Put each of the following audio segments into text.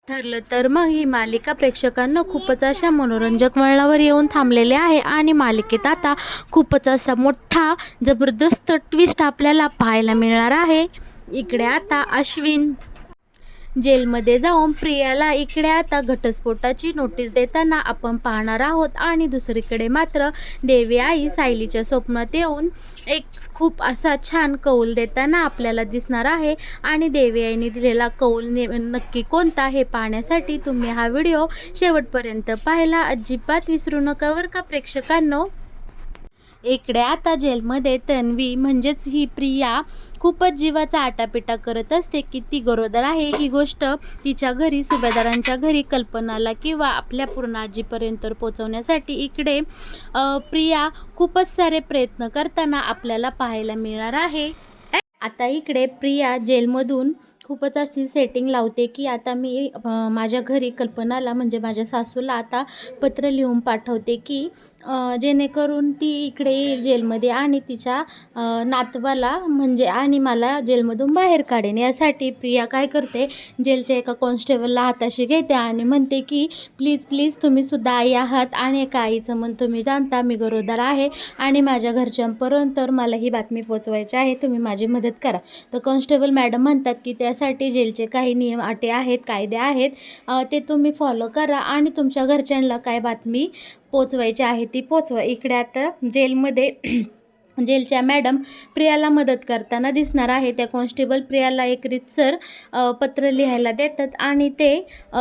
ठरलं तर मग ही मालिका प्रेक्षकांना खूपच अशा मनोरंजक वळणावर येऊन थांबलेले आहे आणि मालिकेत आता खूपच असा मोठा जबरदस्त ट्विस्ट आपल्याला पाहायला मिळणार आहे. इकडे आता अश्विन जेलमध्ये जाऊन प्रियाला इकडे आता घटस्फोटाची नोटीस देताना आपण पाहणार आहोत आणि दुसरीकडे मात्र देवी आई सायलीच्या स्वप्नात येऊन एक खूप असा छान कौल देताना आपल्याला दिसणार आहे. आणि देवी आईने दिलेला कौल नक्की कोणता हे पाहण्यासाठी तुम्ही हा व्हिडिओ शेवटपर्यंत पाहायला अजिबात विसरू नका बरं का प्रेक्षकांनो. इकडे आता जेलमध्ये तन्वी म्हणजेच ही प्रिया खूपच जीवाचा आटापिटा करत असते की ती गरोदर आहे ही गोष्ट तिच्या घरी सुभेदारांच्या घरी कल्पनाला किंवा आपल्या पूर्णाजीपर्यंत पोहोचवण्यासाठी इकडे प्रिया खूपच सारे प्रयत्न करताना आपल्याला पाहायला मिळणार आहे. आता इकडे प्रिया जेलमधून खूपच अशी सेटिंग लावते की आता मी माझ्या घरी कल्पनाला म्हणजे माझ्या सासूला आता पत्र लिहून पाठवते की जेणेकरून ती इकडे येईल जेलमध्ये आणि तिच्या नातवाला म्हणजे आणि मला जेलमधून बाहेर काढेन. यासाठी प्रिया काय करते, जेलच्या एका कॉन्स्टेबलला हाताशी घेते आणि म्हणते की प्लीज प्लीज तुम्ही सुद्धा आई आहात आणि एका आईचं मन तुम्ही जाणता, मी गरोदर आहे आणि माझ्या घरच्यांपर्यंत मला ही बातमी पोचवायची आहे, तुम्ही माझी मदत करा. तर कॉन्स्टेबल मॅडम म्हणतात की त्यासाठी जेलचे काही नियम अटी आहेत, कायदे आहेत, ते तुम्ही फॉलो करा आणि तुमच्या घरच्यांना काय बातमी पोचवायची आहे ती पोचवा. इकडे आता जेलमध्ये जेलच्या मॅडम प्रियाला मदत करताना दिसणार आहे. त्या कॉन्स्टेबल प्रियाला एक रीतसर पत्र लिहायला देतात आणि ते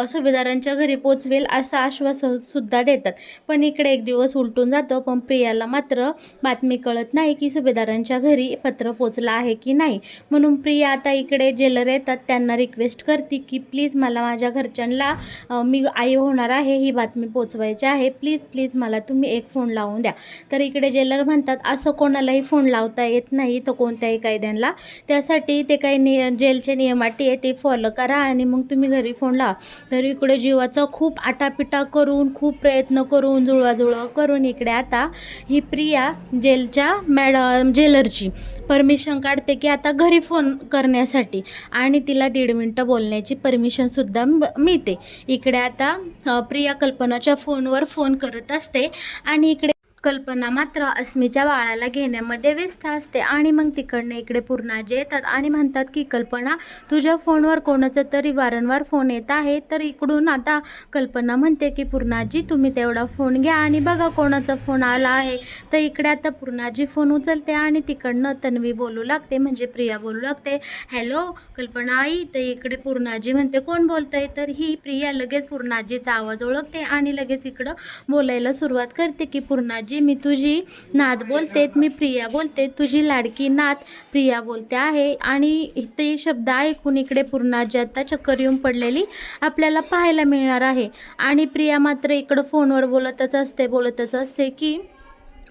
सुभेदारांच्या घरी पोचवेल असं आश्वासनसुद्धा देतात. पण इकडे एक दिवस उलटून जातो, पण प्रियाला मात्र बातमी कळत नाही की सुभेदारांच्या घरी पत्र पोचलं आहे की नाही. म्हणून प्रिया आता इकडे जेलर येतात त्यांना रिक्वेस्ट करते की प्लीज मला माझ्या घरच्यांना मी आई होणार आहे ही बातमी पोचवायची आहे, प्लीज प्लीज मला तुम्ही एक फोन लावून द्या. तर इकडे जेलर म्हणतात असं कोणालाही फोन लावता येत नाही तर कोणत्याही कायद्यांना, त्यासाठी ते काही जेलचे नियम अटी आहे ते फॉलो करा आणि मग तुम्ही घरी फोन लावा. तर इकडे जीवाचा खूप आटापिटा करून खूप प्रयत्न करून जुळवाजुळव करून इकडे आता ही प्रिया जेलच्या जेलरची परमिशन काढते की आता घरी फोन करण्यासाठी आणि तिला 1.5 मिनटं बोलण्याची परमिशनसुद्धा मिळते. इकडे आता प्रिया कल्पनाच्या फोनवर फोन करत असते आणि इकडे कल्पना मात्र अस्मीच्या बाळाला घेण्यामध्ये व्यस्त असते आणि मग तिकडनं इकडे पूर्णाजी येतात आणि म्हणतात की कल्पना तुझ्या फोनवर कोणाचा तरी वारंवार फोन येत आहे. तर इकडून आता कल्पना म्हणते की पूर्णाजी तुम्ही तेवढा फोन घ्या आणि बघा कोणाचा फोन आला आहे. तर इकडे आता पूर्णाजी फोन उचलते आणि तिकडनं तन्वी बोलू लागते म्हणजे प्रिया बोलू लागते, हॅलो कल्पना आई. तर इकडे पूर्णाजी म्हणते कोण बोलतंय. तर ही प्रिया लगेच पूर्णाजीचा आवाज ओळखते आणि लगेच इकडं बोलायला सुरुवात करते की पूर्णाजी मी तुझी नात बोलते, मी प्रिया बोलते, तुझी लाडकी नात प्रिया बोलते आहे. आणि ते शब्द ऐकून इकडे पूर्णाजी आता चक्कर येऊन पडलेली आपल्याला पाहायला मिळणार आहे. आणि प्रिया मात्र इकडं फोनवर बोलतच असते की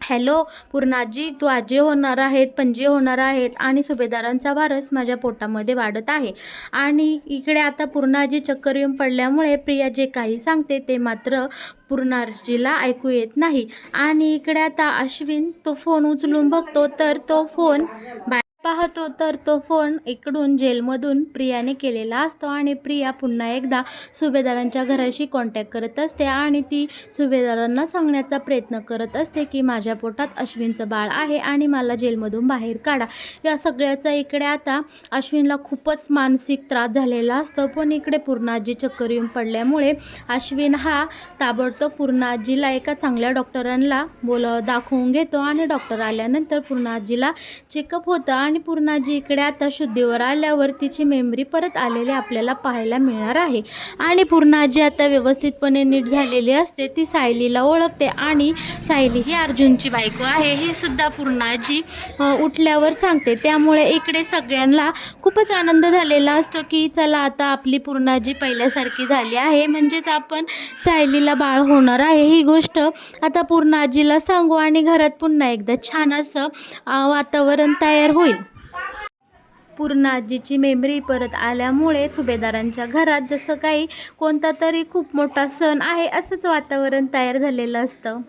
हॅलो पूर्णाजी तू आजी होणार आहेत, पणजी होणार आहेत आणि सुभेदारांचा वारस माझ्या पोटामध्ये वाढत आहे. आणि इकडे आता पूर्णाजी चक्कर येऊन पडल्यामुळे प्रिया जे काही सांगते ते मात्र पूर्णाजीला ऐकू येत नाही. आणि इकडे आता अश्विन तो फोन उचलून बघतो तर तो फोन पाहतो तर तो फोन इकडून जेलमधून प्रियाने केलेला असतो आणि प्रिया पुन्हा एकदा सुभेदारांच्या घराशी कॉन्टॅक्ट करत असते आणि ती सुभेदारांना सांगण्याचा प्रयत्न करत असते की माझ्या पोटात अश्विनचं बाळ आहे आणि मला जेलमधून बाहेर काढा. या सगळ्याचा इकडे आता अश्विनला खूपच मानसिक त्रास झालेला असतो. पण इकडे पूर्णाजी चक्कर येऊन पडल्यामुळे अश्विन हा ताबडतोब पूर्णाजीला एका चांगल्या डॉक्टरांना दाखवून घेतो आणि डॉक्टर आल्यानंतर पूर्णाजीला चेकअप होतं आणि पूर्णाजी इकडे आता शुद्धीवर आल्यावर तिची मेमरी परत आलेली आपल्याला पाहायला मिळणार आहे. आणि पूर्णाजी आता व्यवस्थितपणे नीट झालेली असते. ती सायलीला ओळखते आणि सायली ही अर्जुनची बायको आहे हे सुद्धा पूर्णाजी उठल्यावर सांगते. त्यामुळे इकडे सगळ्यांना खूपच आनंद झालेला असतो की चला आता आपली पूर्णाजी पहिल्यासारखी झाली आहे, म्हणजेच आपण सायलीला बाळ होणार आहे ही गोष्ट आता पूर्णाजीला सांगू आणि घरात पुन्हा एकदा छान असं वातावरण तयार होईल. पूर्णाजीची मेमरी परत आल्यामुळे सुभेदारांच्या घरात जसं काही कोणता तरी खूप मोठा सण आहे असंच वातावरण तयार झालेलं असतं.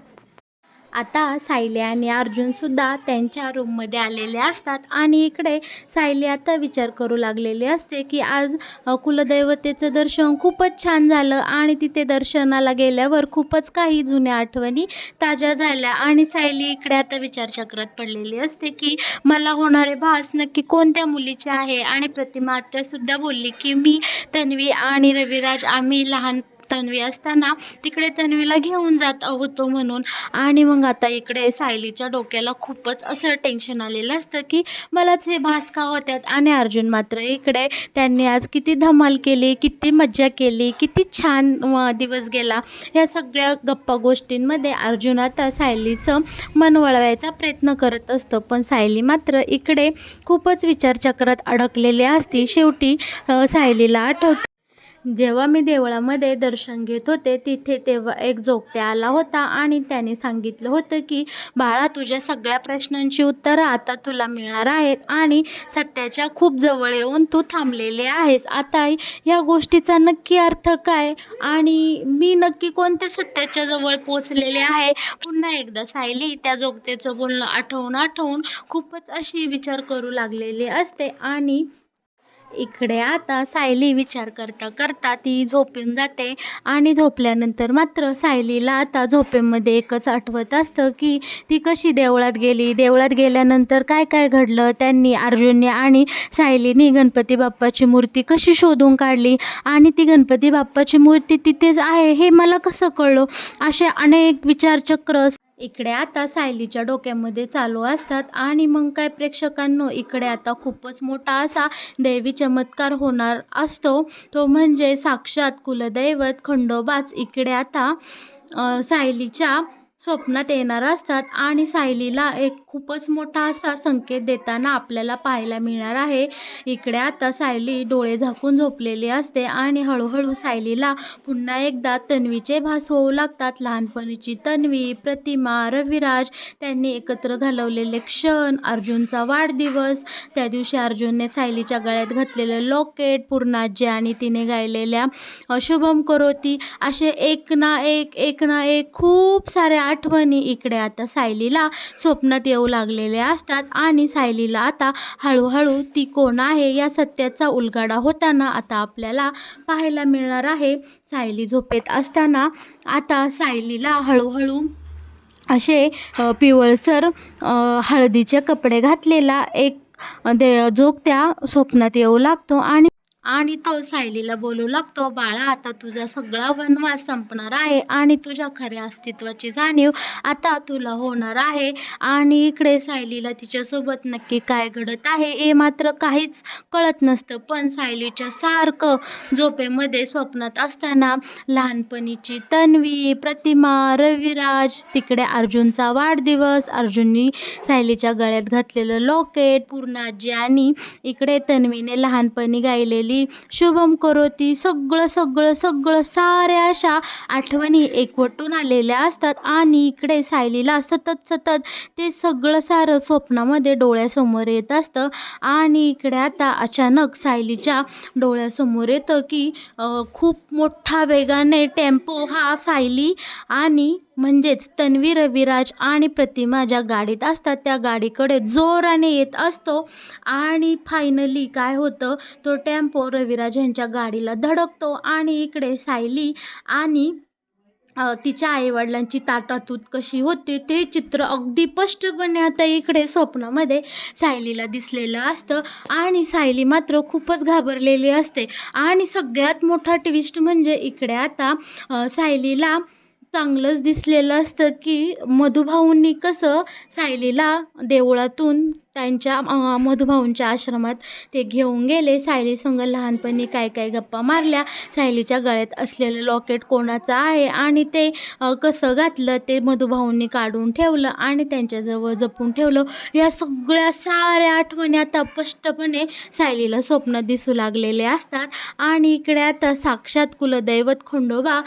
आता सायली आणि अर्जुनसुद्धा त्यांच्या रूममध्ये आलेले असतात आणि इकडे सायली आता विचार करू लागलेली असते की आज कुलदैवतेचं दर्शन खूपच छान झालं आणि तिथे दर्शनाला गेल्यावर खूपच काही जुन्या आठवणी ताज्या झाल्या. आणि सायली इकडे आता विचारचक्रात पडलेली असते की मला होणारे भास नक्की कोणत्या मुलीचे आहे. आणि प्रतिमा आत्यासुद्धा बोलली की मी, तन्वी आणि रविराज आम्ही लहान तन्वी असताना तिकडे तन्वीला घेऊन जात होतो म्हणून. आणि मग आता इकडे सायलीच्या डोक्याला खूपच असं टेन्शन आलेलं असतं की मलाच हे भास का होत्यात. आणि अर्जुन मात्र इकडे त्यांनी आज किती धमाल केली, किती मज्जा केली, किती छान दिवस गेला, या सगळ्या गप्पा गोष्टींमध्ये अर्जुन आता सायलीचं मन वळवायचा प्रयत्न करत असतो. पण सायली मात्र इकडे खूपच विचारचक्रात अडकलेली असती. शेवटी सायलीला आठवतं, जेव्हा मी देवळामध्ये दर्शन घेत होते तिथे तेव्हा एक जोगत्या आला होता आणि त्याने सांगितलं होतं की बाळा, तुझ्या सगळ्या प्रश्नांची उत्तरं आता तुला मिळणार आहेत आणि सत्याच्या खूप जवळ येऊन तू थांबलेले आहेस. आता या गोष्टीचा नक्की अर्थ काय आणि मी नक्की कोणत्या सत्याच्या जवळ पोचलेले आहे. पुन्हा एकदा सायली त्या जोगत्याचं बोलणं आठवून आठवून खूपच अशी विचार करू लागलेली असते. आणि इकडे आता सायली विचार करता करता ती झोपून जाते. आणि झोपल्यानंतर मात्र सायलीला आता झोपेमध्ये एकच आठवत असतं की ती कशी देवळात गेली, देवळात गेल्यानंतर काय काय घडलं, त्यांनी अर्जुनने आणि सायलीने गणपती बाप्पाची मूर्ती कशी शोधून काढली आणि ती गणपती बाप्पाची मूर्ती तिथेच आहे हे मला कसं कळलं. असे अनेक विचारचक्र इकडे आता सायलीच्या डोक्यामध्ये चालू असतात. आणि मग काय प्रेक्षकांनो, इकडे आता खूपच मोठा असा दैवी चमत्कार होणार असतो. तो म्हणजे साक्षात कुलदैवत खंडोबाच इकडे आता सायलीच्या स्वप्नात येणार असतात आणि सायलीला एक खूपच मोठा असा संकेत देताना आपल्याला पाहायला मिळणार आहे. इकडे आता सायली डोळे झाकून झोपलेली असते आणि हळूहळू सायलीला पुन्हा एकदा तन्वीचे भास होऊ लागतात. लहानपणीची तन्वी, प्रतिमा, रविराज, त्यांनी एकत्र घालवलेले क्षण, अर्जुनचा वाढदिवस, त्या दिवशी अर्जुनने सायलीच्या गळ्यात घातलेलं लॉकेट, पूर्णाजी आणि तिने गायलेल्या शुभम करोती, असे एक ना एक खूप साऱ्या आठवणी इकडे आता सायलीला स्वप्नात येऊ लागलेल्या असतात. आणि सायलीला आता हळूहळू ती कोण आहे या सत्याचा उलगडा होताना आता आपल्याला पाहायला मिळणार आहे. सायली झोपेत असताना आता सायलीला हळूहळू असे पिवळसर हळदीचे कपडे घातलेला एक जोगत्या स्वप्नात येऊ लागतो. आणि तो सायलीला बोलू लागतो, बाळा, आता तुझा सगळा वनवास संपणार आहे आणि तुझ्या खऱ्या अस्तित्वाची जाणीव आता तुला होणार आहे. आणि इकडे सायलीला तिच्यासोबत नक्की काय घडत आहे हे मात्र काहीच कळत नसतं. पण सायलीच्या सारखं झोपेमध्ये स्वप्नात असताना लहानपणीची तन्वी, प्रतिमा, रविराज, तिकडे अर्जुनचा वाढदिवस, अर्जुननी सायलीच्या गळ्यात घातलेलं लॉकेट, पूर्णाजी आणि इकडे तन्वीने लहानपणी गायलेली शुभम करोती, सगळं सगळं सगळं साऱ्या अशा आठवणी एकवटून आलेल्या असतात. आणि इकडे सायलीला सतत ते सगळं सारं स्वप्नामध्ये डोळ्यासमोर येत असतं. आणि इकडे आता अचानक सायलीच्या डोळ्यासमोर येतं की खूप मोठा वेगाने टेम्पो हा सायली आणि म्हणजेच तन्वी, रविराज आणि प्रतिमा ज्या गाडीत असतात त्या गाडीकडे जोराने येत असतो. आणि फायनली काय होतं, तो टेम्पो रविराज यांच्या गाडीला धडकतो आणि इकडे सायली आणि तिच्या आईवडिलांची ताटातूट कशी होते ते चित्र अगदी स्पष्टपणे आता इकडे स्वप्नामध्ये सायलीला दिसलेलं असतं. आणि सायली मात्र खूपच घाबरलेली असते. आणि सगळ्यात मोठा ट्विस्ट म्हणजे इकडे आता सायलीला चांगलंच दिसलेलं असतं की मधुभाऊंनी कसं सायलीला देवळातून त्यांच्या मधुभाऊंच्या आश्रमात ते घेऊन गेले. सायलीसंग लहानपणी काय काय गप्पा मारल्या, सायलीच्या गळ्यात असलेलं लॉकेट कोणाचं आहे आणि ते कसं घातलं ते मधुभाऊंनी काढून ठेवलं आणि त्यांच्याजवळ जपून ठेवलं. या सगळ्या साऱ्या आठवणी आता स्पष्टपणे सायलीला स्वप्नात दिसू लागलेले असतात. आणि इकडे आता साक्षात कुलदैवत खंडोबा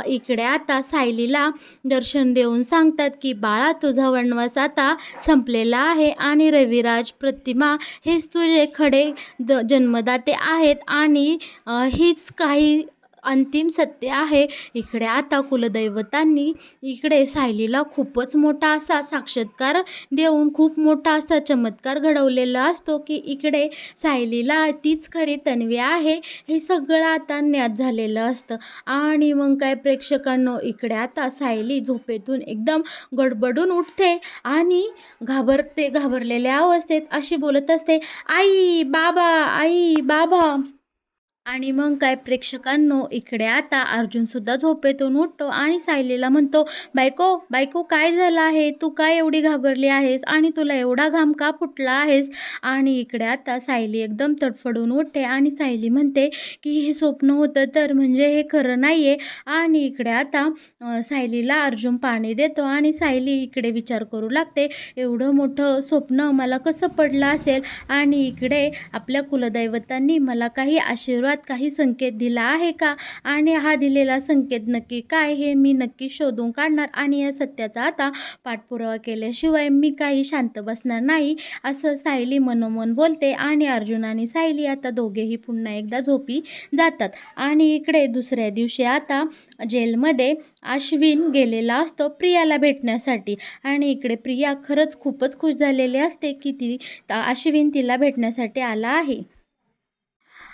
इकडे आता सायलीला दर्शन देऊन सांगतात की बाळा, तुझा वनवास आता संपलेला आहे आणि रविराज, प्रतिमा हेच तुझे खरे जन्मदाते आहेत आणि हीच काही अंतिम सत्य आहे. इकडे आता कुलदैवतांनी इकडे सायलीला खूपच मोठा असा साक्षात्कार देऊन खूप मोठा असा चमत्कार घडवलेला असतो की इकडे सायलीला तीच खरी तन्वी आहे हे सगळं आता ज्ञात झालेलं असतं. आणि मग काय प्रेक्षकांनो, इकडे आता सायली झोपेतून एकदम गडबडून उठते आणि घाबरलेल्या अवस्थेत अशी बोलत असते, आई बाबा, आई बाबा. आणि मग काय प्रेक्षकांनो, इकडे आता अर्जुनसुद्धा झोपेतून उठतो आणि सायलीला म्हणतो, बायको बायको काय झालं आहे, तू काय एवढी घाबरली आहेस आणि तुला एवढा घाम का फुटला आहेस. आणि इकडे आता सायली एकदम तडफडून उठते आणि सायली म्हणते की हे स्वप्न होतं तर म्हणजे हे खरं नाही आहे. आणि इकडे आता सायलीला अर्जुन पाणी देतो आणि सायली इकडे विचार करू लागते, एवढं मोठं स्वप्न मला कसं पडलं असेल आणि इकडे आपल्या कुलदैवतांनी मला काही आशीर्वाद, काही संकेत दिला आहे का आणि हा दिलेला संकेत नक्की काय हे मी नक्की शोधून काढणार आणि या सत्याचा आता पाठपुरावा केल्याशिवाय मी काही शांत बसणार नाही, असं सायली मनोमन बोलते. आणि अर्जुन आणि सायली आता दोघेही पुन्हा एकदा झोपी जातात. आणि इकडे दुसऱ्या दिवशी आता जेलमध्ये अश्विन गेलेला असतो प्रियाला भेटण्यासाठी. आणि इकडे प्रिया खरंच खूपच खुश झालेली असते की अश्विन तिला भेटण्यासाठी आला आहे.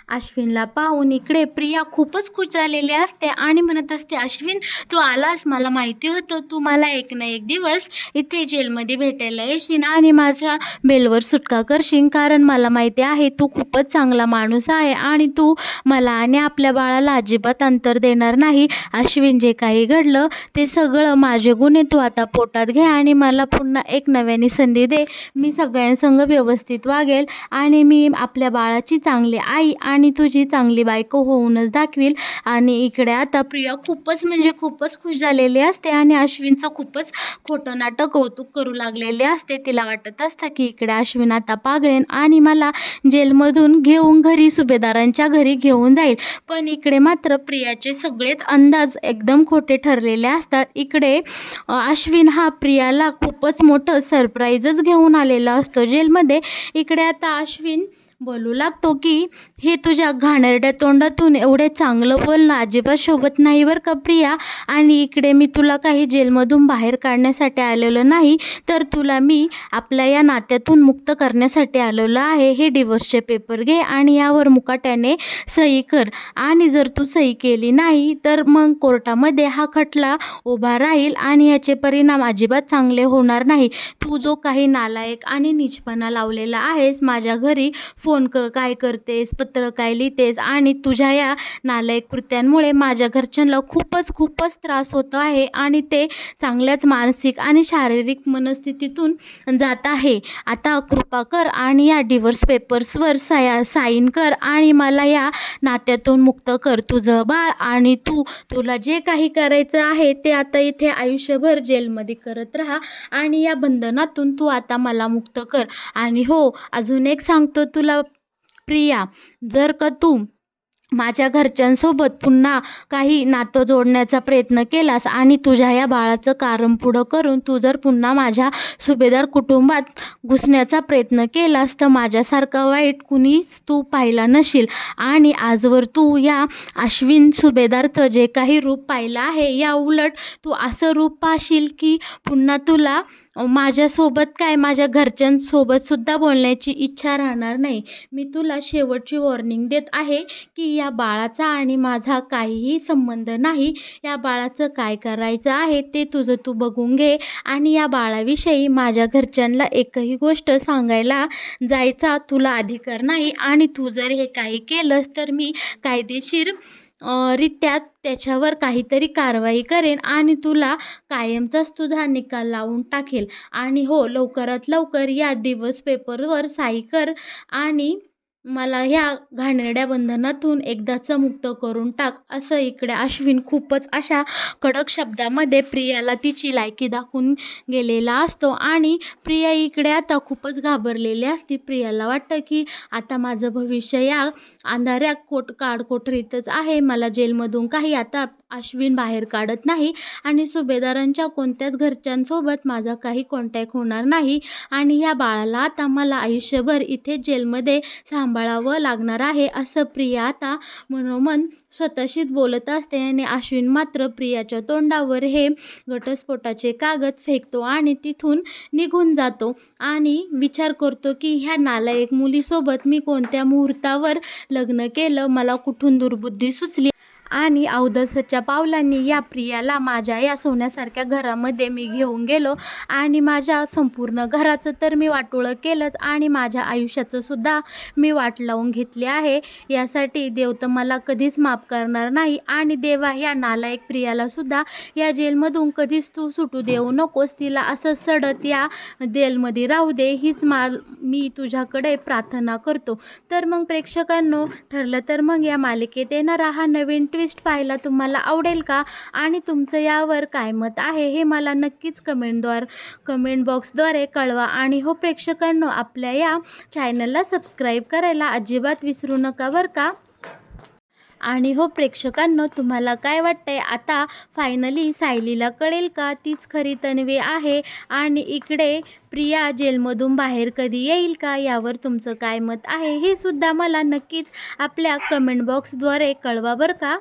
अश्विनला पाहून इकडे प्रिया खूपच खुश झालेली असते आणि म्हणत असते, अश्विन तू आलास, मला माहिती होतं तू मला एक ना एक दिवस इथे जेलमध्ये भेटायला येशील आणि माझ्या बेलवर सुटका करशील, कारण मला माहिती आहे तू खूपच चांगला माणूस आहे आणि तू मला आणि आपल्या बाळाला अजिबात अंतर देणार नाही. अश्विन, जे काही घडलं ते सगळं माझे गुन्हे तू आता पोटात घे आणि मला पुन्हा एक नव्याने संधी दे. मी सगळ्यांसंग व्यवस्थित वागेल आणि मी आपल्या बाळाची चांगली आई आणि तुझी चांगली बायको होऊनच दाखवील. आणि इकडे आता प्रिया खूपच म्हणजे खूपच खुश झालेली असते आणि अश्विनचं खूपच खोटं नाटक कौतुक करू लागलेले असते. तिला वाटत असतं की इकडे अश्विन आता पागळेन आणि मला जेलमधून घेऊन घरी सुभेदारांच्या घरी घेऊन जाईल. पण इकडे मात्र प्रियाचे सगळेच अंदाज एकदम खोटे ठरलेले असतात. इकडे अश्विन हा प्रियाला खूपच मोठं सरप्राईजच घेऊन आलेला असतो जेलमध्ये. इकडे आता अश्विन बोलू लागतो की हे तुझ्या घाणेरड्या तोंडातून एवढे चांगलं बोलणं अजिबात शोभत नाही बरं का प्रिया. आणि इकडे मी तुला काही जेलमधून बाहेर काढण्यासाठी आलेलं नाही, तर तुला मी आपल्या या नात्यातून मुक्त करण्यासाठी आलेलं आहे. हे डिवोर्सचे पेपर घे आणि यावर मुकाट्याने सही कर. आणि जर तू सही केली नाही तर मग कोर्टामध्ये हा खटला उभा राहील आणि याचे परिणाम अजिबात चांगले होणार नाही. तू जो काही नालायक आणि नीचपणा लावलेला आहेस, माझ्या घरी फोन काय करतेस, पत्र काय लिहितेस आणि तुझ्या या नालायक कृत्यांमुळे माझ्या घरच्यांना खूपच त्रास होतो आहे आणि ते चांगल्याच मानसिक आणि शारीरिक मनस्थितीतून जात आहे. आता कृपा कर आणि या डिव्होर्स पेपर्सवर साईन कर आणि मला या नात्यातून मुक्त कर. तुझं बाळ आणि तुला जे काही करायचं आहे ते आता इथे आयुष्यभर जेलमध्ये करत राहा आणि या बंधनातून तू आता मला मुक्त कर. आणि हो, अजून एक सांगतो तुला प्रिया, जर का तू माझ्या घरच्यांसोबत पुन्हा काही नातं जोडण्याचा प्रयत्न केलास आणि तुझ्या या बाळाचं कारण पुढं करून तू जर पुन्हा माझ्या सुभेदार कुटुंबात घुसण्याचा प्रयत्न केलास तर माझ्यासारखा वाईट कुणीच तू पाहिला नशील. आणि आजवर तू या अश्विन सुभेदारचं जे काही रूप पाहिलं आहे, या उलट तू असं रूप पाहशील की पुन्हा तुला माझ्यासोबत काय माझ्या घरच्यांसोबत सुद्धा बोलण्याची इच्छा राहणार नाही. मी तुला शेवटची वॉर्निंग देत आहे की या बाळाचा आणि माझा काहीही संबंध नाही. या बाळाचं काय करायचं आहे ते तुझं तू बघून घे आणि या बाळाविषयी माझ्या घरच्यांना एकही गोष्ट सांगायला जायचा तुला अधिकार नाही. आणि तू जर हे काही केलंस तर मी कायदेशीर रित्या त्याच्यावर काहीतरी कारवाई करेन आणि तुला कायमचाच तुझा निकाल लावून टाकेल. आणि हो, लवकरात लवकर या डिव्होर्स पेपरवर सही कर आणि मला ह्या घाणेरड्या बंधनातून एकदाचं मुक्त करून टाक. असं इकडे अश्विन खूपच अशा कडक शब्दामध्ये प्रियाला तिची लायकी दाखवून गेलेला असतो. आणि प्रिया इकडे आता खूपच घाबरलेली असते. प्रियाला वाटतं की आता माझं भविष्य या अंधाऱ्या काळकोठरीतच आहे, मला जेलमधून काही आता अश्विन बाहेर काढत नाही आणि सुभेदारांच्या कोणत्याच घरच्यांसोबत माझा काही कॉन्टॅक्ट होणार नाही आणि ह्या बाळाला आता मला आयुष्यभर इथे जेलमध्ये सांभाळावं लागणार आहे असं प्रिया आता मनोमन स्वतःशीच बोलत असते आणि अश्विन मात्र प्रियाच्या तोंडावर हे घटस्फोटाचे कागद फेकतो आणि तिथून निघून जातो आणि विचार करतो की ह्या नालायक मुलीसोबत मी कोणत्या मुहूर्तावर लग्न केलं, मला कुठून दुर्बुद्धी सुचली आणि अवधसच्या पावलांनी या प्रियाला माझ्या या सोन्यासारख्या घरामध्ये मी घेऊन गेलो आणि माझ्या संपूर्ण घराचं तर मी वाटोळं केलंच आणि माझ्या आयुष्याचं सुद्धा मी वाट लावून घेतली आहे. यासाठी देव तर मला कधीच माफ करणार नाही आणि देवा ह्या नालायक प्रियाला सुद्धा या जेलमधून कधीच तू सुटू देऊ नकोस, तिला असं सडत या जेलमध्ये राहू दे, हीच मी तुझ्याकडे प्रार्थना करतो. तर मग प्रेक्षकांनो, ठरलं तर मग या मालिकेत येणारा हा नवीन ट्विस्ट पाहायला तुम्हाला आवडेल का आणि तुमचं यावर काय मत आहे हे मला नक्कीच कमेंट बॉक्सद्वारे कळवा. आणि हो प्रेक्षकांनो, आपल्या या चॅनलला सबस्क्राईब करायला अजिबात विसरू नका बरं का. आणि हो प्रेक्षकांनो, तुम्हाला काय वाटतंय, आता फायनली सायलीला कळेल का तीच खरी तन्वी आहे आणि इकडे प्रिया जेलमधून बाहेर कधी येईल का, यावर तुमचं काय मत आहे हे सुद्धा मला नक्कीच आपल्या कमेंट बॉक्सद्वारे कळवा बरं का.